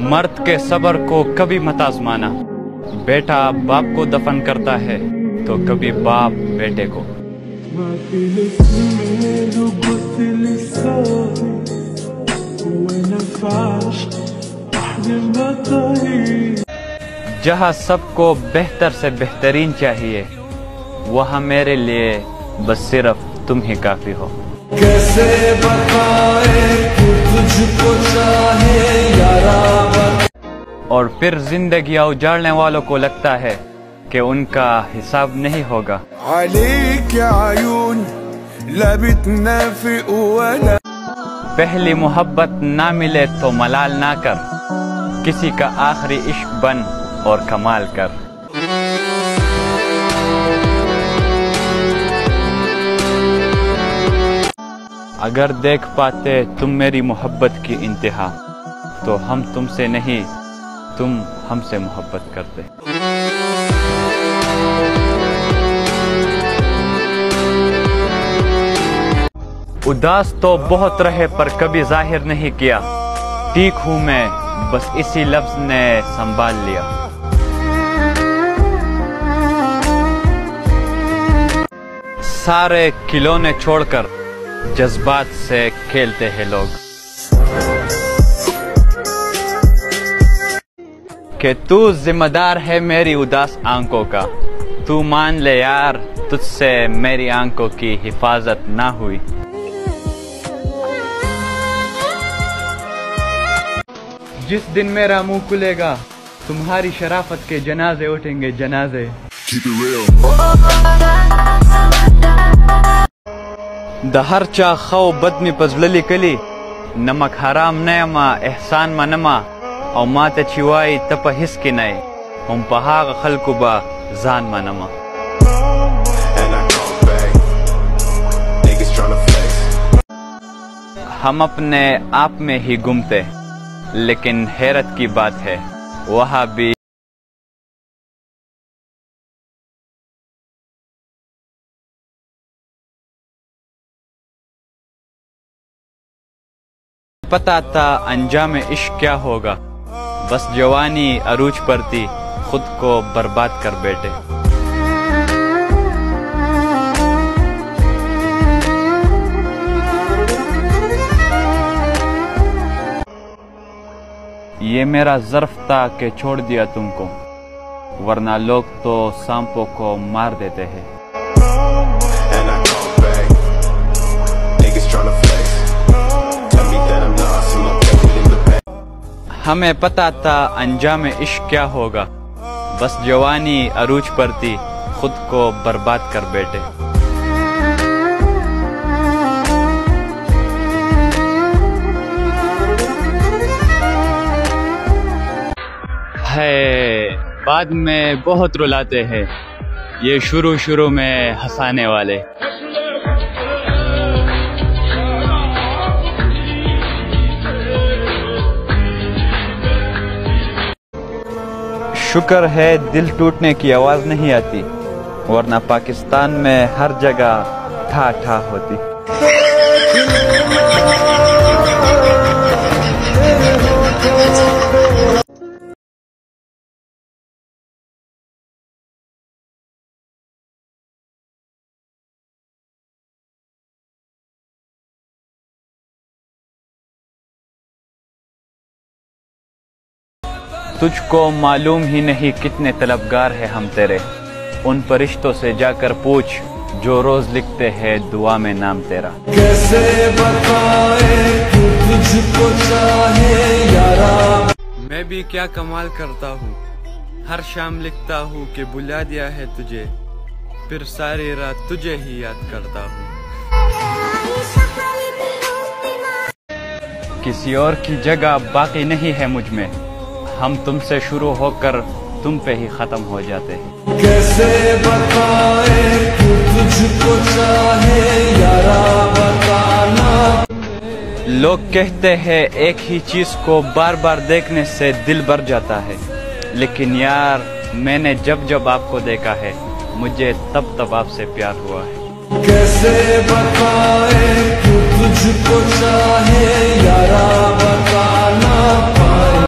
مرد کے صبر کو کبھی مت آزمانا، بیٹا باپ کو دفن کرتا ہے تو کبھی باپ بیٹے کو۔ جہاں سب کو بہتر سے بہترین چاہیے، وہاں میرے لیے بس صرف تم ہی کافی ہو۔ کیسے بتائیں کہ تجھ کو چاہے یارا، اور پھر زندگی اجاڑنے والوں کو لگتا ہے کہ ان کا حساب نہیں ہوگا۔ علیک عیون لا بتنافق ولا، پہلی محبت نہ ملے تو ملال نہ کر، کسی کا آخری عشق بن اور کمال کر۔ اگر دیکھ پاتے تم میری محبت کی انتہا، تو ہم تم سے نہیں، تم ہم سے محبت کرتے۔ اداس تو بہت رہے پر کبھی ظاہر نہیں کیا، ٹھیک ہوں میں بس اسی لفظ نے سنبھال لیا۔ سارے کھلونے چھوڑ کر جذبات سے کھیلتے ہیں لوگ، کہ تو ذمہ دار ہے میری اداس آنکھوں کا، تو مان لے یار تجھ سے میری آنکھوں کی حفاظت نہ ہوئی۔ جس دن میرا منہ کھلے گا تمہاری شرافت کے جنازے اٹھیں گے جنازے۔ دہر چا خو بدمی پزللی کلی، نمک حرام نیما احسان منما، او ماته چوای تپ حس کی نئے ہم پہاغ خلقو با زان منما۔ ہم اپنے آپ میں ہی گمتے، لیکن حیرت کی بات ہے وہاں بھی پتا تھا انجام عشق کیا ہوگا، بس جوانی عروج پر تھی خود کو برباد کر بیٹھے۔ یہ میرا ظرف تھا کہ چھوڑ دیا تم کو، ورنہ لوگ تو سانپوں کو مار دیتے ہیں۔ ہمیں پتا تھا انجام عشق کیا ہوگا، بس جوانی عروج پر تھی خود کو برباد کر بیٹھے۔ ہے بعد میں بہت رلاتے ہیں یہ شروع میں ہنسانے والے۔ شکر ہے دل ٹوٹنے کی آواز نہیں آتی، ورنہ پاکستان میں ہر جگہ ٹھا ٹھا ہوتی۔ تجھ کو معلوم ہی نہیں کتنے طلبگار ہیں ہم تیرے، ان فرشتوں سے جا کر پوچھ جو روز لکھتے ہیں دعا میں نام تیرا۔ کیسے بتائیں کہ تجھ کو چاہے یارا، میں بھی کیا کمال کرتا ہوں، ہر شام لکھتا ہوں کہ بلا دیا ہے تجھے، پھر ساری رات تجھے ہی یاد کرتا ہوں۔ کسی اور کی جگہ باقی نہیں ہے مجھ میں، ہم تم سے شروع ہو کر تم پہ ہی ختم ہو جاتے ہیں۔ کیسے بتائیں کہ تجھ کو چاہے یارا بتانا، لوگ کہتے ہیں ایک ہی چیز کو بار بار دیکھنے سے دل بھر جاتا ہے، لیکن یار میں نے جب آپ کو دیکھا ہے مجھے تب آپ سے پیار ہوا ہے۔ کیسے بتائیں کہ تجھ کو چاہے یارا بتانا۔